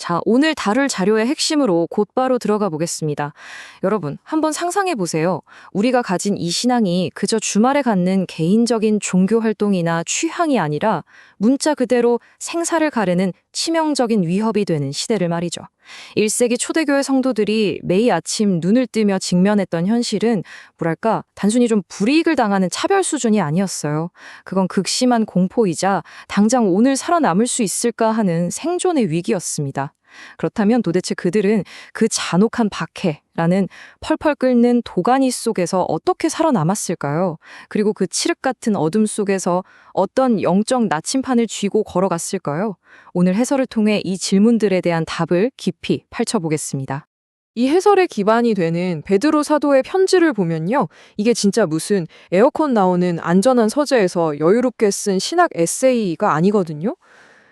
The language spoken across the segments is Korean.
자, 오늘 다룰 자료의 핵심으로 곧바로 들어가 보겠습니다. 여러분, 한번 상상해 보세요. 우리가 가진 이 신앙이 그저 주말에 갖는 개인적인 종교 활동이나 취향이 아니라 문자 그대로 생사를 가르는 치명적인 위협이 되는 시대를 말이죠. 1세기 초대교회 성도들이 매일 아침 눈을 뜨며 직면했던 현실은 뭐랄까, 단순히 좀 불이익을 당하는 차별 수준이 아니었어요. 그건 극심한 공포이자 당장 오늘 살아남을 수 있을까 하는 생존의 위기였습니다. 그렇다면 도대체 그들은 그 잔혹한 박해라는 펄펄 끓는 도가니 속에서 어떻게 살아남았을까요? 그리고 그 칠흑 같은 어둠 속에서 어떤 영적 나침판을 쥐고 걸어갔을까요? 오늘 해설을 통해 이 질문들에 대한 답을 깊이 파헤쳐보겠습니다. 이 해설의 기반이 되는 베드로 사도의 편지를 보면요. 이게 진짜 무슨 에어컨 나오는 안전한 서재에서 여유롭게 쓴 신학 에세이가 아니거든요.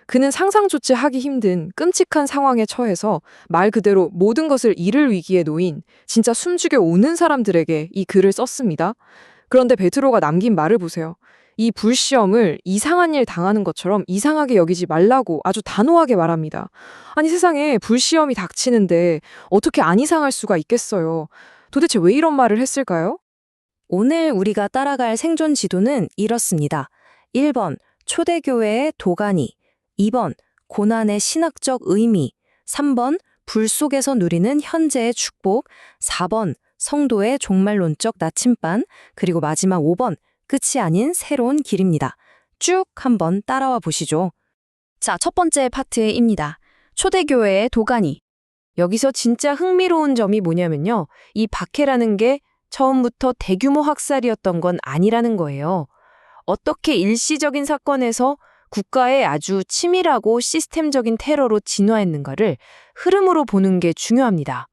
그는 상상조차 하기 힘든 끔찍한 상황에 처해서 말 그대로 모든 것을 잃을 위기에 놓인 진짜 숨죽여 오는 사람들에게 이 글을 썼습니다. 그런데 베드로가 남긴 말을 보세요. 이 불시험을 이상한 일 당하는 것처럼 이상하게 여기지 말라고 아주 단호하게 말합니다. 아니 세상에 불시험이 닥치는데 어떻게 안 이상할 수가 있겠어요. 도대체 왜 이런 말을 했을까요? 오늘 우리가 따라갈 생존 지도는 이렇습니다. 1번, 초대교회의 도가니. 2번, 고난의 신학적 의미. 3번, 불 속에서 누리는 현재의 축복. 4번, 성도의 종말론적 나침반. 그리고 마지막 5번, 끝이 아닌 새로운 길입니다. 쭉 한번 따라와 보시죠. 자, 첫 번째 파트입니다. 초대교회의 도가니. 여기서 진짜 흥미로운 점이 뭐냐면요. 이 박해라는 게 처음부터 대규모 학살이었던 건 아니라는 거예요. 어떻게 일시적인 사건에서 국가의 아주 치밀하고 시스템적인 테러로 진화했는가를 흐름으로 보는 게 중요합니다.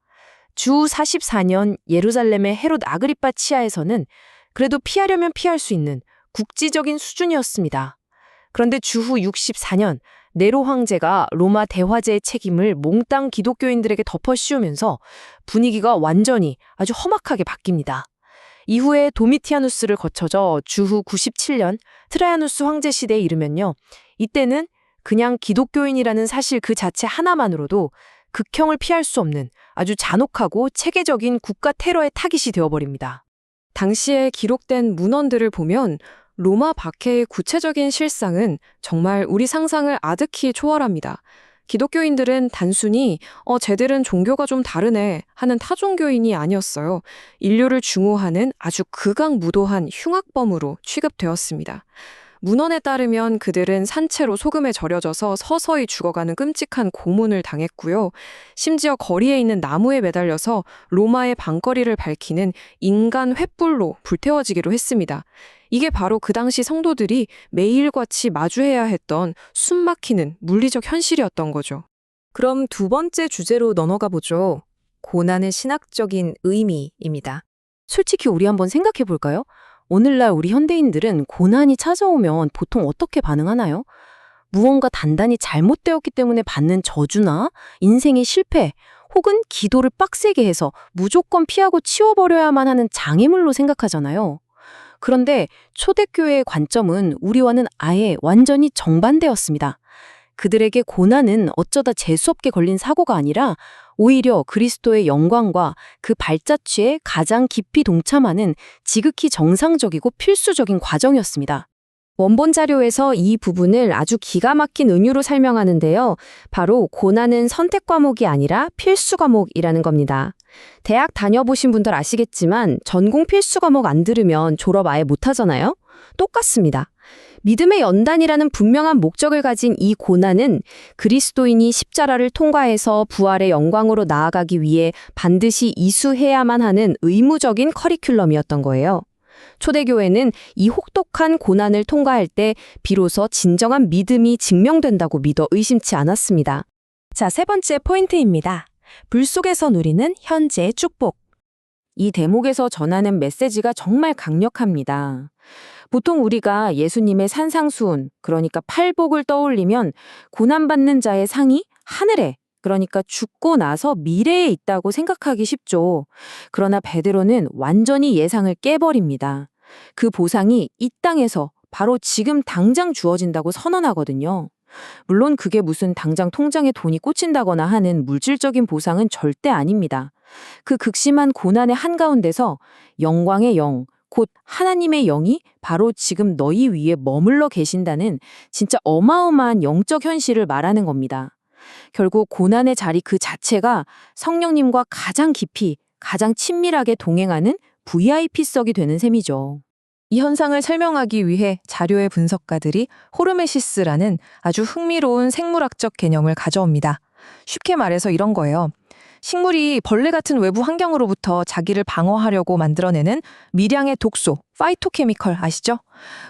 주 44년 예루살렘의 헤롯 아그리파 치하에서는 그래도 피하려면 피할 수 있는 국지적인 수준이었습니다. 그런데 주후 64년 네로 황제가 로마 대화제의 책임을 몽땅 기독교인들에게 덮어씌우면서 분위기가 완전히 아주 험악하게 바뀝니다. 이후에 도미티아누스를 거쳐져 주후 97년 트라야누스 황제 시대에 이르면요. 이때는 그냥 기독교인이라는 사실 그 자체 하나만으로도 극형을 피할 수 없는 아주 잔혹하고 체계적인 국가 테러의 타깃이 되어버립니다. 당시에 기록된 문헌들을 보면 로마 박해의 구체적인 실상은 정말 우리 상상을 아득히 초월합니다. 기독교인들은 단순히 쟤들은 종교가 좀 다르네 하는 타종교인이 아니었어요. 인류를 증오하는 아주 극악무도한 흉악범으로 취급되었습니다. 문헌에 따르면 그들은 산채로 소금에 절여져서 서서히 죽어가는 끔찍한 고문을 당했고요. 심지어 거리에 있는 나무에 매달려서 로마의 방거리를 밝히는 인간 횃불로 불태워지기로 했습니다. 이게 바로 그 당시 성도들이 매일같이 마주해야 했던 숨막히는 물리적 현실이었던 거죠. 그럼 두 번째 주제로 넘어가 보죠. 고난의 신학적인 의미입니다. 솔직히 우리 한번 생각해 볼까요? 오늘날 우리 현대인들은 고난이 찾아오면 보통 어떻게 반응하나요? 무언가 단단히 잘못되었기 때문에 받는 저주나 인생의 실패, 혹은 기도를 빡세게 해서 무조건 피하고 치워버려야만 하는 장애물로 생각하잖아요. 그런데 초대교회의 관점은 우리와는 아예 완전히 정반대였습니다. 그들에게 고난은 어쩌다 재수없게 걸린 사고가 아니라 오히려 그리스도의 영광과 그 발자취에 가장 깊이 동참하는 지극히 정상적이고 필수적인 과정이었습니다. 원본 자료에서 이 부분을 아주 기가 막힌 은유로 설명하는데요. 바로 고난은 선택 과목이 아니라 필수 과목이라는 겁니다. 대학 다녀보신 분들 아시겠지만 전공 필수 과목 안 들으면 졸업 아예 못하잖아요? 똑같습니다. 믿음의 연단이라는 분명한 목적을 가진 이 고난은 그리스도인이 십자가를 통과해서 부활의 영광으로 나아가기 위해 반드시 이수해야만 하는 의무적인 커리큘럼이었던 거예요. 초대교회는 이 혹독한 고난을 통과할 때 비로소 진정한 믿음이 증명된다고 믿어 의심치 않았습니다. 자, 세 번째 포인트입니다. 불 속에서 누리는 현재의 축복. 이 대목에서 전하는 메시지가 정말 강력합니다. 보통 우리가 예수님의 산상수훈, 그러니까 팔복을 떠올리면 고난받는 자의 상이 하늘에, 그러니까 죽고 나서 미래에 있다고 생각하기 쉽죠. 그러나 베드로는 완전히 예상을 깨버립니다. 그 보상이 이 땅에서 바로 지금 당장 주어진다고 선언하거든요. 물론 그게 무슨 당장 통장에 돈이 꽂힌다거나 하는 물질적인 보상은 절대 아닙니다. 그 극심한 고난의 한가운데서 영광의 영, 곧 하나님의 영이 바로 지금 너희 위에 머물러 계신다는 진짜 어마어마한 영적 현실을 말하는 겁니다. 결국 고난의 자리 그 자체가 성령님과 가장 깊이, 가장 친밀하게 동행하는 VIP석이 되는 셈이죠. 이 현상을 설명하기 위해 자료의 분석가들이 호르메시스라는 아주 흥미로운 생물학적 개념을 가져옵니다. 쉽게 말해서 이런 거예요. 식물이 벌레 같은 외부 환경으로부터 자기를 방어하려고 만들어내는 미량의 독소, 파이토케미컬 아시죠?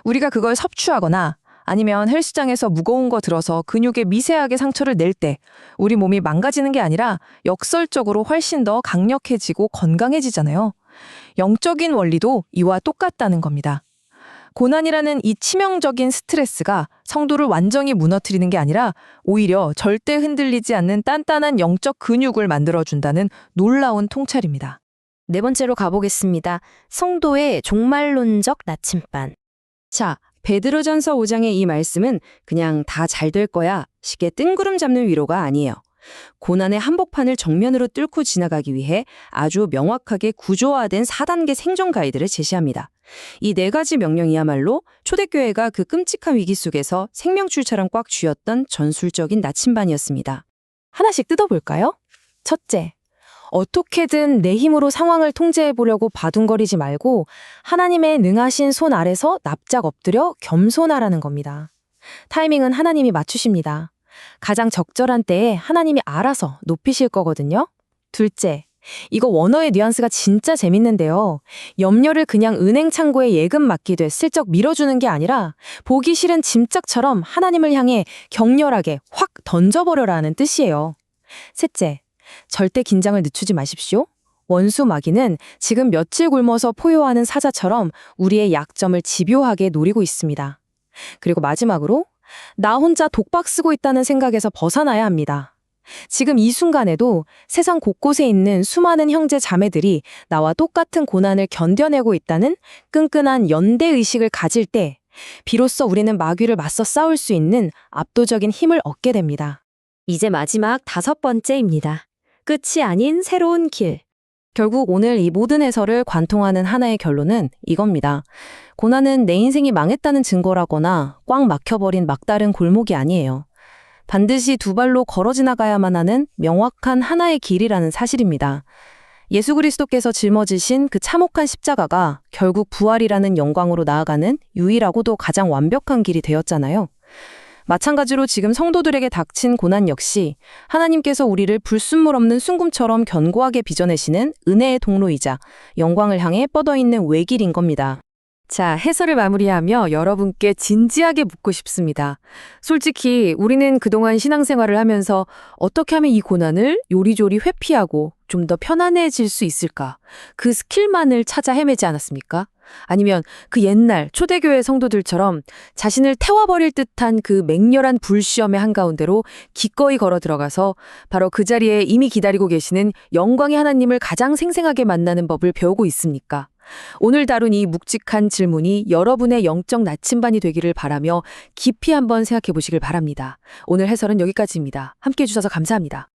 우리가 그걸 섭취하거나 아니면 헬스장에서 무거운 거 들어서 근육에 미세하게 상처를 낼 때 우리 몸이 망가지는 게 아니라 역설적으로 훨씬 더 강력해지고 건강해지잖아요. 영적인 원리도 이와 똑같다는 겁니다. 고난이라는 이 치명적인 스트레스가 성도를 완전히 무너뜨리는 게 아니라 오히려 절대 흔들리지 않는 단단한 영적 근육을 만들어준다는 놀라운 통찰입니다. 네 번째로 가보겠습니다. 성도의 종말론적 나침반. 자, 베드로전서 5장의 이 말씀은 그냥 다 잘 될 거야 식의 뜬구름 잡는 위로가 아니에요. 고난의 한복판을 정면으로 뚫고 지나가기 위해 아주 명확하게 구조화된 4단계 생존 가이드를 제시합니다. 이 4가지 명령이야말로 초대교회가 그 끔찍한 위기 속에서 생명줄처럼 꽉 쥐었던 전술적인 나침반이었습니다. 하나씩 뜯어볼까요? 첫째, 어떻게든 내 힘으로 상황을 통제해보려고 바둥거리지 말고 하나님의 능하신 손 아래서 납작 엎드려 겸손하라는 겁니다. 타이밍은 하나님이 맞추십니다. 가장 적절한 때에 하나님이 알아서 높이실 거거든요. 둘째, 이거 원어의 뉘앙스가 진짜 재밌는데요. 염려를 그냥 은행 창고에 예금 맡기듯 슬쩍 밀어주는 게 아니라 보기 싫은 짐짝처럼 하나님을 향해 격렬하게 확 던져버려라는 뜻이에요. 셋째, 절대 긴장을 늦추지 마십시오. 원수 마귀는 지금 며칠 굶어서 포효하는 사자처럼 우리의 약점을 집요하게 노리고 있습니다. 그리고 마지막으로 나 혼자 독박 쓰고 있다는 생각에서 벗어나야 합니다. 지금 이 순간에도 세상 곳곳에 있는 수많은 형제 자매들이 나와 똑같은 고난을 견뎌내고 있다는 끈끈한 연대의식을 가질 때 비로소 우리는 마귀를 맞서 싸울 수 있는 압도적인 힘을 얻게 됩니다. 이제 마지막 5번째입니다. 끝이 아닌 새로운 길. 결국 오늘 이 모든 해설을 관통하는 하나의 결론은 이겁니다. 고난은 내 인생이 망했다는 증거라거나 꽉 막혀버린 막다른 골목이 아니에요. 반드시 두 발로 걸어 지나가야만 하는 명확한 하나의 길이라는 사실입니다. 예수 그리스도께서 짊어지신 그 참혹한 십자가가 결국 부활이라는 영광으로 나아가는 유일하고도 가장 완벽한 길이 되었잖아요. 마찬가지로 지금 성도들에게 닥친 고난 역시 하나님께서 우리를 불순물 없는 순금처럼 견고하게 빚어내시는 은혜의 통로이자 영광을 향해 뻗어있는 외길인 겁니다. 자, 해설을 마무리하며 여러분께 진지하게 묻고 싶습니다. 솔직히 우리는 그동안 신앙생활을 하면서 어떻게 하면 이 고난을 요리조리 회피하고 좀 더 편안해질 수 있을까? 그 스킬만을 찾아 헤매지 않았습니까? 아니면 그 옛날 초대교회 성도들처럼 자신을 태워버릴 듯한 그 맹렬한 불시험의 한가운데로 기꺼이 걸어 들어가서 바로 그 자리에 이미 기다리고 계시는 영광의 하나님을 가장 생생하게 만나는 법을 배우고 있습니까? 오늘 다룬 이 묵직한 질문이 여러분의 영적 나침반이 되기를 바라며 깊이 한번 생각해 보시길 바랍니다. 오늘 해설은 여기까지입니다. 함께해 주셔서 감사합니다.